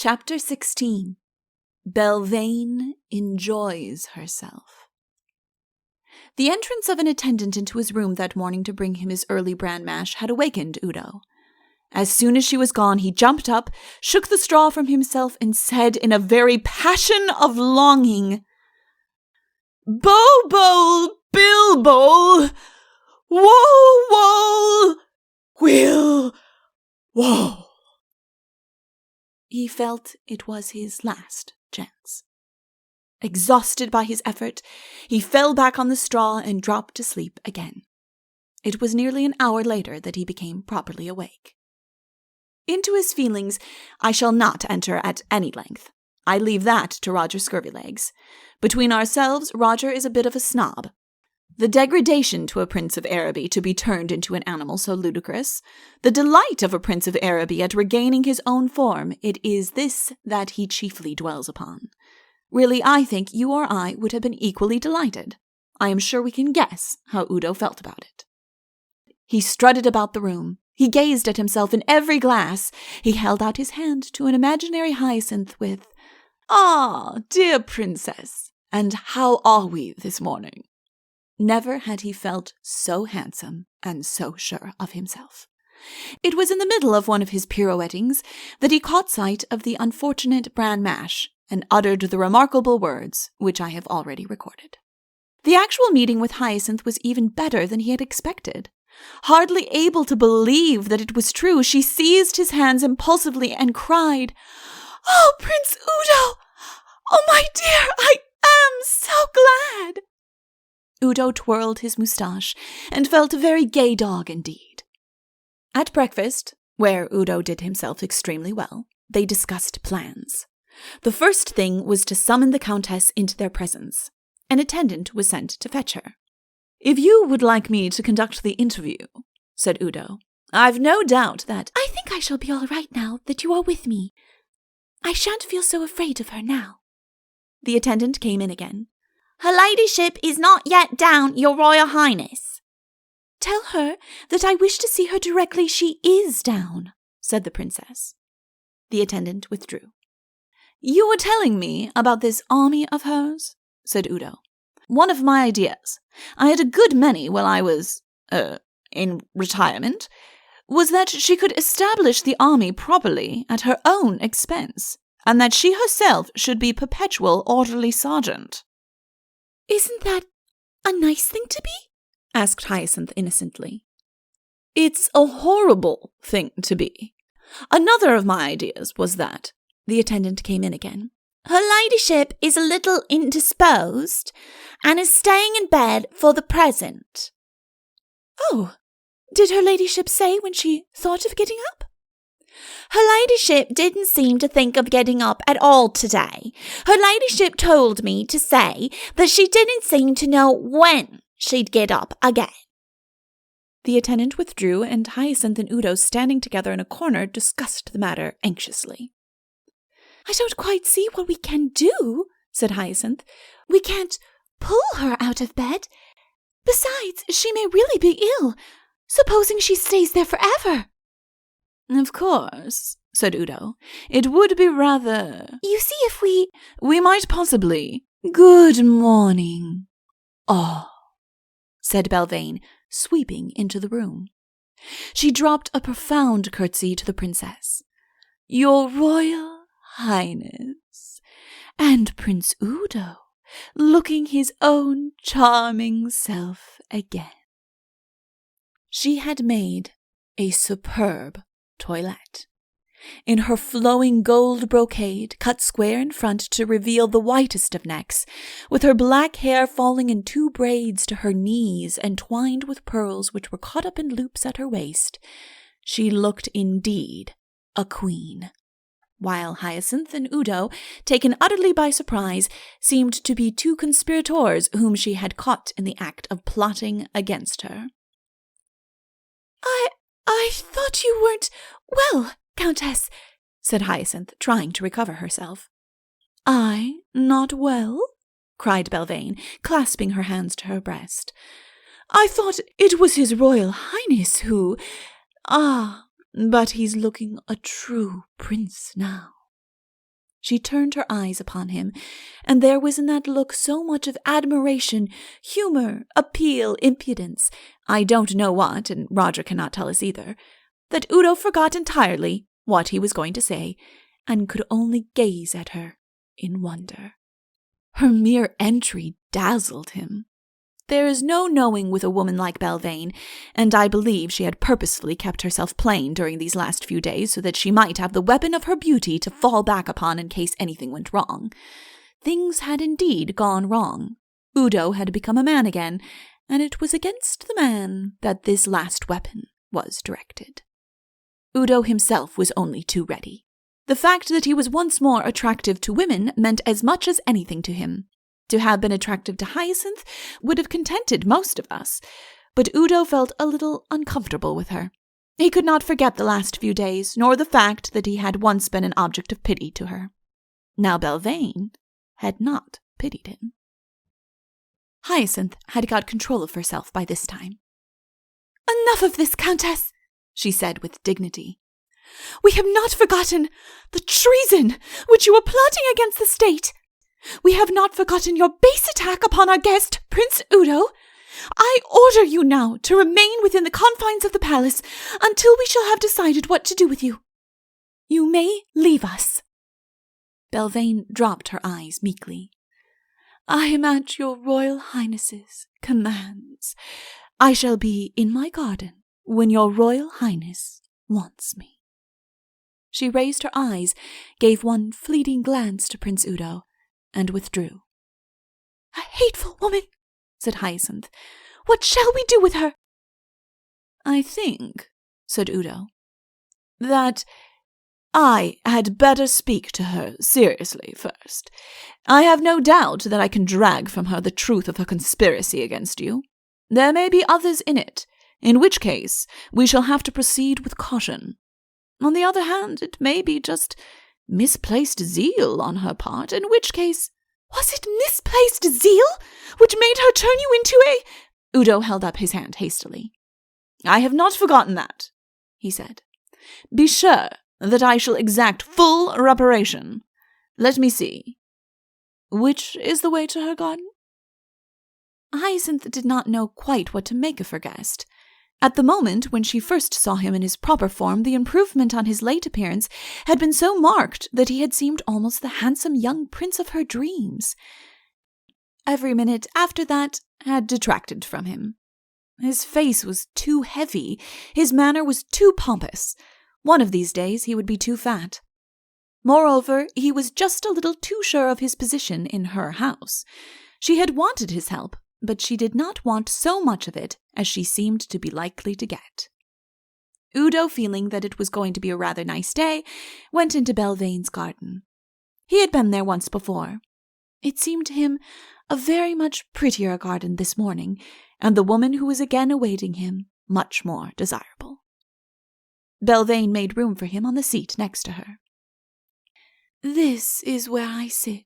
Chapter 16. Belvane enjoys herself. The entrance of an attendant into his room that morning to bring him his early bran mash had awakened Udo. As soon as she was gone, he jumped up, shook the straw from himself, and said in a very passion of longing, "Bobo, Bilbo, woe, will, woe." He felt it was his last chance. Exhausted by his effort, he fell back on the straw and dropped to sleep again. It was nearly an hour later that he became properly awake. Into his feelings I shall not enter at any length. I leave that to Roger Scurvylegs. Between ourselves, Roger is a bit of a snob. The degradation to a Prince of Araby to be turned into an animal so ludicrous, the delight of a Prince of Araby at regaining his own form, it is this that he chiefly dwells upon. Really, I think you or I would have been equally delighted. I am sure we can guess how Udo felt about it. He strutted about the room. He gazed at himself in every glass. He held out his hand to an imaginary hyacinth with, "Ah, dear princess, and how are we this morning?" Never had he felt so handsome and so sure of himself. It was in the middle of one of his pirouettings that he caught sight of the unfortunate bran mash and uttered the remarkable words which I have already recorded. The actual meeting with Hyacinth was even better than he had expected. Hardly able to believe that it was true, she seized his hands impulsively and cried, "Oh, Prince Udo! Oh, my dear, I am so glad!" Udo twirled his moustache and felt a very gay dog indeed. At breakfast, where Udo did himself extremely well, they discussed plans. The first thing was to summon the Countess into their presence. An attendant was sent to fetch her. "If you would like me to conduct the interview," said Udo, "I've no doubt that—" "I think I shall be all right now that you are with me. I shan't feel so afraid of her now." The attendant came in again. "Her ladyship is not yet down, your royal highness." "Tell her that I wish to see her directly she is down," said the princess. The attendant withdrew. "You were telling me about this army of hers," said Udo. "One of my ideas, I had a good many while I was, in retirement, was that she could establish the army properly at her own expense, and that she herself should be perpetual orderly sergeant." "Isn't that a nice thing to be?" asked Hyacinth innocently. "It's a horrible thing to be. Another of my ideas was that—" The attendant came in again. "Her ladyship is a little indisposed and is staying in bed for the present." "Oh, did her ladyship say when she thought of getting up?" "Her ladyship didn't seem to think of getting up at all today. Her ladyship told me to say that she didn't seem to know when she'd get up again." The attendant withdrew, and Hyacinth and Udo, standing together in a corner, discussed the matter anxiously. "I don't quite see what we can do," said Hyacinth. "We can't pull her out of bed. Besides, she may really be ill. Supposing she stays there forever?" "Of course," said Udo. "It would be rather— You see, if we might possibly— Good morning, all," said Belvane, sweeping into the room. She dropped a profound curtsy to the princess. "Your Royal Highness," and Prince Udo, looking his own charming self again. She had made a superb toilette. In her flowing gold brocade, cut square in front to reveal the whitest of necks, with her black hair falling in 2 braids to her knees and twined with pearls which were caught up in loops at her waist, she looked indeed a queen, while Hyacinth and Udo, taken utterly by surprise, seemed to be 2 conspirators whom she had caught in the act of plotting against her. I thought you weren't well, Countess," said Hyacinth, trying to recover herself. "I not well?" cried Belvane, clasping her hands to her breast. "I thought it was his Royal Highness who— but he's looking a true prince now." She turned her eyes upon him, and there was in that look so much of admiration, humor, appeal, impudence, I don't know what, and Roger cannot tell us either, that Udo forgot entirely what he was going to say, and could only gaze at her in wonder. Her mere entry dazzled him. There is no knowing with a woman like Belvane, and I believe she had purposefully kept herself plain during these last few days so that she might have the weapon of her beauty to fall back upon in case anything went wrong. Things had indeed gone wrong. Udo had become a man again, and it was against the man that this last weapon was directed. Udo himself was only too ready. The fact that he was once more attractive to women meant as much as anything to him. To have been attractive to Hyacinth would have contented most of us, but Udo felt a little uncomfortable with her. He could not forget the last few days, nor the fact that he had once been an object of pity to her. Now Belvane had not pitied him. Hyacinth had got control of herself by this time. "Enough of this, Countess," she said with dignity. "We have not forgotten the treason which you were plotting against the state. We have not forgotten your base attack upon our guest, Prince Udo. I order you now to remain within the confines of the palace until we shall have decided what to do with you. You may leave us." Belvane dropped her eyes meekly. "I am at your Royal Highness's commands. I shall be in my garden when your Royal Highness wants me." She raised her eyes, gave one fleeting glance to Prince Udo, and withdrew. "A hateful woman," said Hyacinth. "What shall we do with her?" "I think," said Udo, "that I had better speak to her seriously first. I have no doubt that I can drag from her the truth of her conspiracy against you. There may be others in it, in which case we shall have to proceed with caution. On the other hand, it may be just misplaced zeal on her part, in which case— "Was it misplaced zeal which made her turn you into a—" Udo held up his hand hastily. "I have not forgotten that," he said. "Be sure that I shall exact full reparation. Let me see. Which is the way to her garden?" Hyacinth did not know quite what to make of her guest. At the moment when she first saw him in his proper form, the improvement on his late appearance had been so marked that he had seemed almost the handsome young prince of her dreams. Every minute after that had detracted from him. His face was too heavy, his manner was too pompous. One of these days he would be too fat. Moreover, he was just a little too sure of his position in her house. She had wanted his help, but she did not want so much of it as she seemed to be likely to get. Udo, feeling that it was going to be a rather nice day, went into Belvane's garden. He had been there once before. It seemed to him a very much prettier garden this morning, and the woman who was again awaiting him much more desirable. Belvane made room for him on the seat next to her. "This is where I sit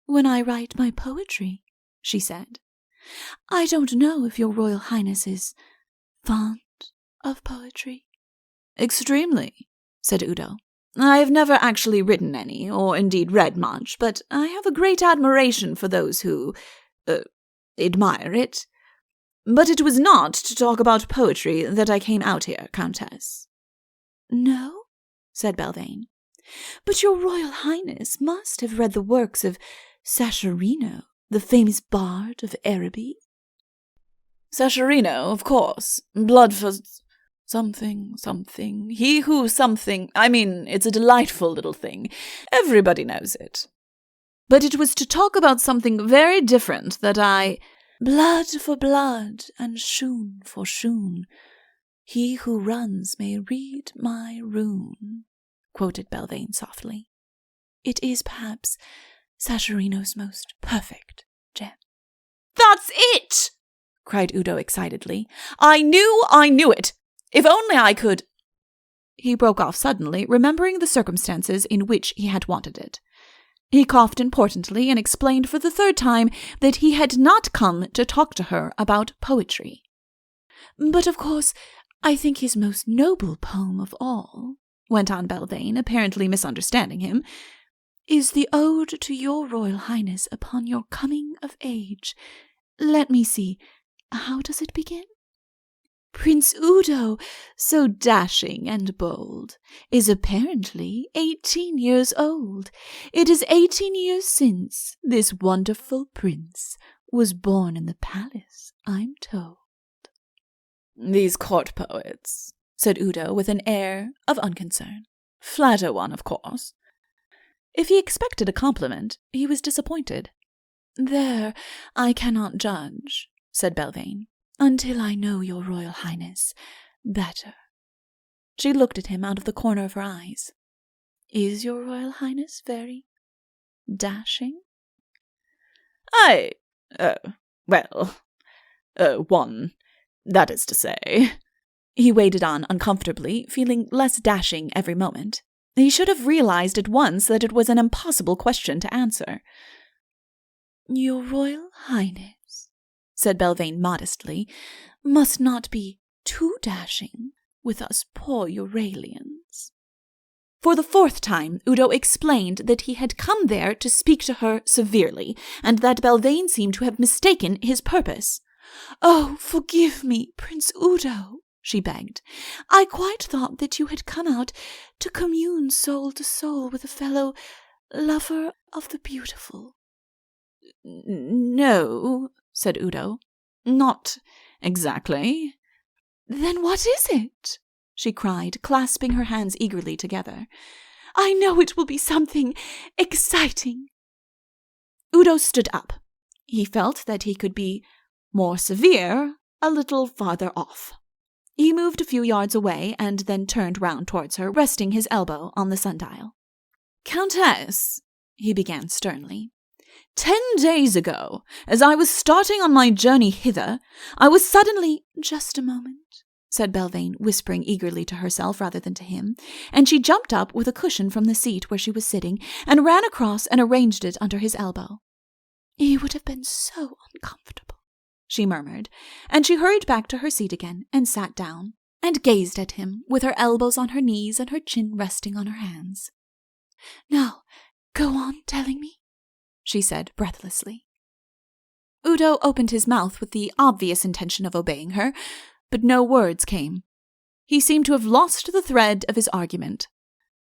when I write my poetry," she said. "I don't know if your Royal Highness is fond of poetry." "Extremely," said Udo. "I have never actually written any, or indeed read much, but I have a great admiration for those who, admire it. But it was not to talk about poetry that I came out here, Countess." "No?" said Belvane. "But your Royal Highness must have read the works of Sasharino, the famous bard of Araby." "Sasharino, of course. Blood for something. He who something. I mean, it's a delightful little thing. Everybody knows it. But it was to talk about something very different that I— "'Blood for blood, and shoon for shoon. He who runs may read my rune," quoted Belvane softly. "It is perhaps Sasharino's most perfect gem." "That's it!" cried Udo excitedly. I knew it! If only I could— He broke off suddenly, remembering the circumstances in which he had wanted it. He coughed importantly and explained for the third time that he had not come to talk to her about poetry. "But of course, I think his most noble poem of all," went on Belvane, apparently misunderstanding him, is the ode to your Royal Highness upon your coming of age. Let me see, how does it begin? Prince Udo, so dashing and bold, is apparently 18 years old. It is 18 years since this wonderful prince was born in the palace, I'm told. These court poets, said Udo with an air of unconcern. Flatter one, of course. If he expected a compliment, he was disappointed. There, I cannot judge, said Belvane, until I know your Royal Highness better. She looked at him out of the corner of her eyes. Is your Royal Highness very dashing? One, that is to say. He waded on uncomfortably, feeling less dashing every moment. He should have realized at once that it was an impossible question to answer. Your Royal Highness, said Belvane modestly, must not be too dashing with us poor Euralians. For the 4th time, Udo explained that he had come there to speak to her severely, and that Belvane seemed to have mistaken his purpose. Oh, forgive me, Prince Udo, she begged. I quite thought that you had come out to commune soul to soul with a fellow lover of the beautiful. No, said Udo. Not exactly. Then what is it? She cried, clasping her hands eagerly together. I know it will be something exciting. Udo stood up. He felt that he could be more severe a little farther off. He moved a few yards away and then turned round towards her, resting his elbow on the sundial. Countess, he began sternly, 10 days ago, as I was starting on my journey hither, I was suddenly— Just a moment, said Belvane, whispering eagerly to herself rather than to him, and she jumped up with a cushion from the seat where she was sitting and ran across and arranged it under his elbow. He would have been so uncomfortable, she murmured, and she hurried back to her seat again and sat down and gazed at him with her elbows on her knees and her chin resting on her hands. Now, go on telling me, she said breathlessly. Udo opened his mouth with the obvious intention of obeying her, but no words came. He seemed to have lost the thread of his argument.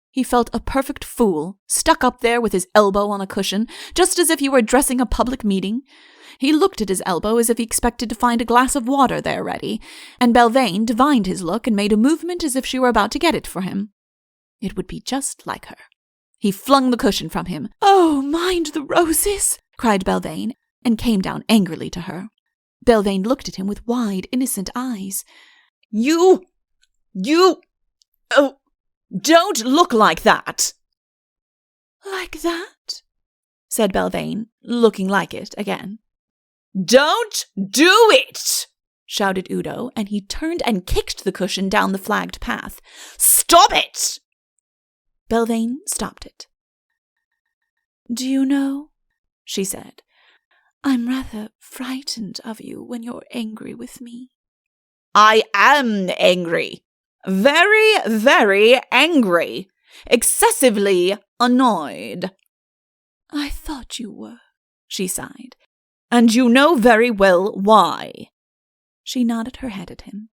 He felt a perfect fool, stuck up there with his elbow on a cushion, just as if he were addressing a public meeting. He looked at his elbow as if he expected to find a glass of water there ready, and Belvane divined his look and made a movement as if she were about to get it for him. It would be just like her. He flung the cushion from him. Oh, mind the roses, cried Belvane, and came down angrily to her. Belvane looked at him with wide, innocent eyes. You! Oh, don't look like that! Like that? Said Belvane, looking like it again. Don't do it! Shouted Udo, and he turned and kicked the cushion down the flagged path. Stop it! Belvane stopped it. Do you know, she said, I'm rather frightened of you when you're angry with me. I am angry. Very, very angry. Excessively annoyed. I thought you were, she sighed. And you know very well why. She nodded her head at him.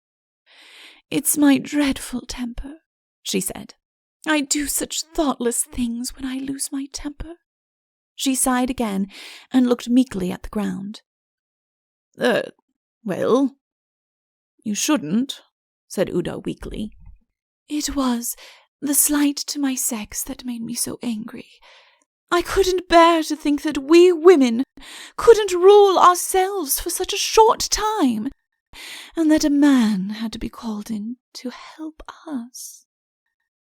It's my dreadful temper, she said. I do such thoughtless things when I lose my temper. She sighed again and looked meekly at the ground. Well, you shouldn't, said Udo weakly. It was the slight to my sex that made me so angry. I couldn't bear to think that we women couldn't rule ourselves for such a short time, and that a man had to be called in to help us.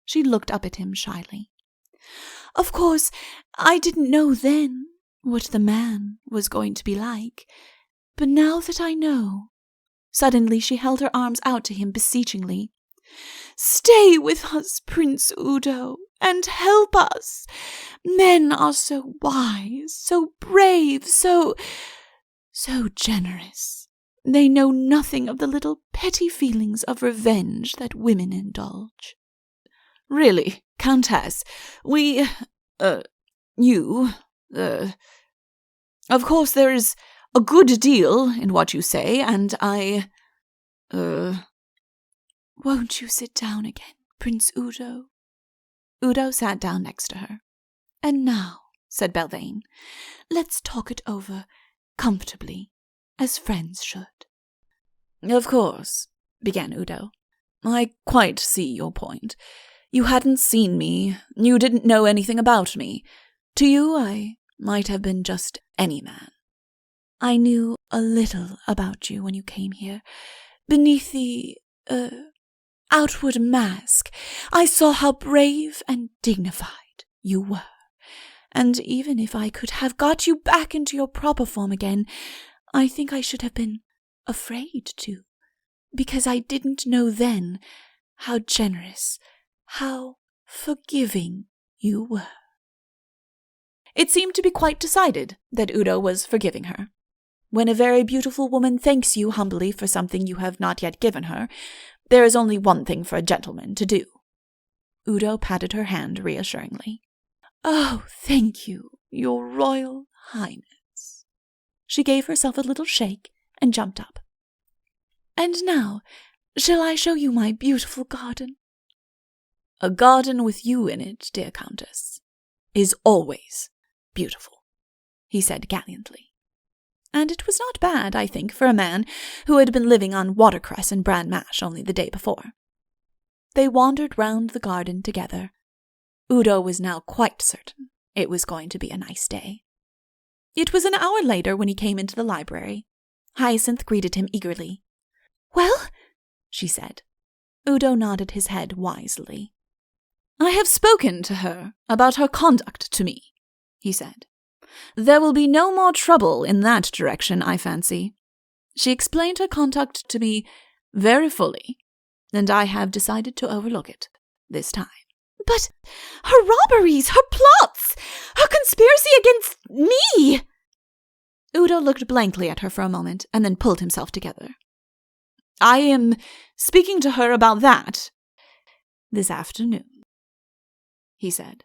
She looked up at him shyly. Of course, I didn't know then what the man was going to be like, but now that I know— Suddenly she held her arms out to him beseechingly. Stay with us, Prince Udo, and help us. Men are so wise, so brave, so generous. They know nothing of the little petty feelings of revenge that women indulge. Really, Countess, we Of course there is a good deal in what you say, and Won't you sit down again, Prince Udo? Udo sat down next to her. And now, said Belvane, let's talk it over comfortably, as friends should. Of course, began Udo. I quite see your point. You hadn't seen me. You didn't know anything about me. To you, I might have been just any man. I knew a little about you when you came here. Beneath the, outward mask, I saw how brave and dignified you were. And even if I could have got you back into your proper form again, I think I should have been afraid to, because I didn't know then how generous, how forgiving you were. It seemed to be quite decided that Udo was forgiving her. When a very beautiful woman thanks you humbly for something you have not yet given her, there is only one thing for a gentleman to do. Udo patted her hand reassuringly. Oh, thank you, your Royal Highness. She gave herself a little shake and jumped up. And now, shall I show you my beautiful garden? A garden with you in it, dear Countess, is always beautiful, he said gallantly. And it was not bad, I think, for a man who had been living on watercress and bran mash only the day before. They wandered round the garden together. Udo was now quite certain it was going to be a nice day. It was an hour later when he came into the library. Hyacinth greeted him eagerly. Well, she said. Udo nodded his head wisely. I have spoken to her about her conduct to me, he said. There will be no more trouble in that direction, I fancy. She explained her conduct to me very fully, and I have decided to overlook it this time. But her robberies, her plots, her conspiracy against me! Udo looked blankly at her for a moment and then pulled himself together. I am speaking to her about that this afternoon, he said.